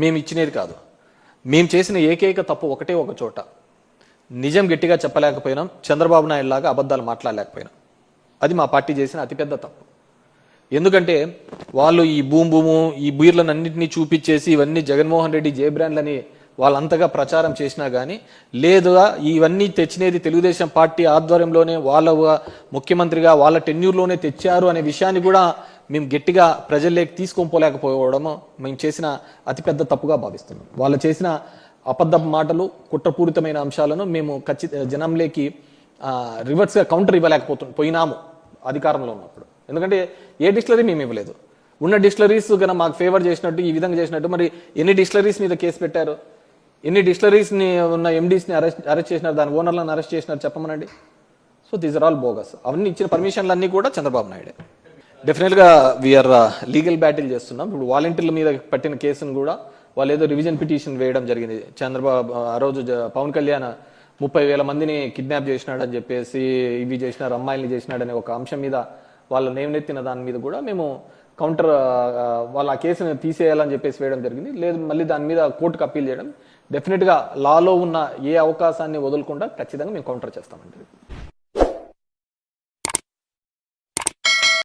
మేము ఇచ్చినది కాదు. మేము చేసిన ఏకైక తప్పు ఒకటే ఒక చోట, నిజం గట్టిగా చెప్పలేకపోయినాం, చంద్రబాబు నాయుడు లాగా అబద్ధాలు మాట్లాడలేకపోయినాం. అది మా పార్టీ చేసిన అతిపెద్ద తప్పు. ఎందుకంటే వాళ్ళు ఈ భూము ఈ బీర్లను అన్నింటినీ చూపించేసి ఇవన్నీ జగన్మోహన్ రెడ్డి జే బ్రాండ్లని వాళ్ళంతగా ప్రచారం చేసినా కానీ, లేదా ఇవన్నీ తెచ్చినది తెలుగుదేశం పార్టీ ఆధ్వర్యంలోనే వాళ్ళ ముఖ్యమంత్రిగా వాళ్ళ టెన్యూర్లోనే తెచ్చారు అనే విషయాన్ని కూడా మేము గట్టిగా ప్రజల్లోకి తీసుకొనిపోలేకపోవడము మేము చేసిన అతిపెద్ద తప్పుగా భావిస్తున్నాం. వాళ్ళు చేసిన అబద్ధ మాటలు, కుట్రపూరితమైన అంశాలను మేము జనంలోకి రివర్స్గా కౌంటర్ పోయినాము అధికారంలో ఉన్నప్పుడు. ఎందుకంటే ఏ డిస్టిలరీ మేము ఇవ్వలేదు. ఉన్న డిస్టిలరీస్ కన్నా మాకు ఫేవర్ చేసినట్టు ఈ విధంగా చేసినట్టు మరి ఎన్ని డిస్టిలరీస్ మీద కేసు పెట్టారు, ఎన్ని డిస్టిలరీస్ని ఉన్న ఎండీస్ని అరెస్ట్ చేసినారు, దాని ఓనర్లను అరెస్ట్ చేసినారు చెప్పమనండి. So these are all bogus. అవన్నీ ఇచ్చిన పర్మిషన్లు అన్నీ కూడా చంద్రబాబు నాయుడే. డెఫినెట్గా వీఆర్ లీగల్ బ్యాటిల్ చేస్తున్నాం. ఇప్పుడు వాలంటీర్ల మీద పట్టిన కేసును కూడా వాళ్ళు ఏదో రివిజన్ పిటిషన్ వేయడం జరిగింది. చంద్రబాబు ఆ రోజు పవన్ కళ్యాణ్ 30,000 మందిని కిడ్నాప్ చేసినాడని చెప్పేసి, ఇవి చేసినారు, అమ్మాయిల్ని చేసినాడనే ఒక అంశం మీద వాళ్ళ నేమనెత్తిన దాని మీద కూడా మేము కౌంటర్ వాళ్ళ ఆ కేసును తీసేయాలని చెప్పేసి వేయడం జరిగింది. లేదు మళ్ళీ దాని మీద కోర్టుకు అప్పీల్ చేయడం. డెఫినెట్గా లాలో ఉన్న ఏ అవకాశాన్ని వదలకుండా ఖచ్చితంగా మేము కౌంటర్ చేస్తామండి.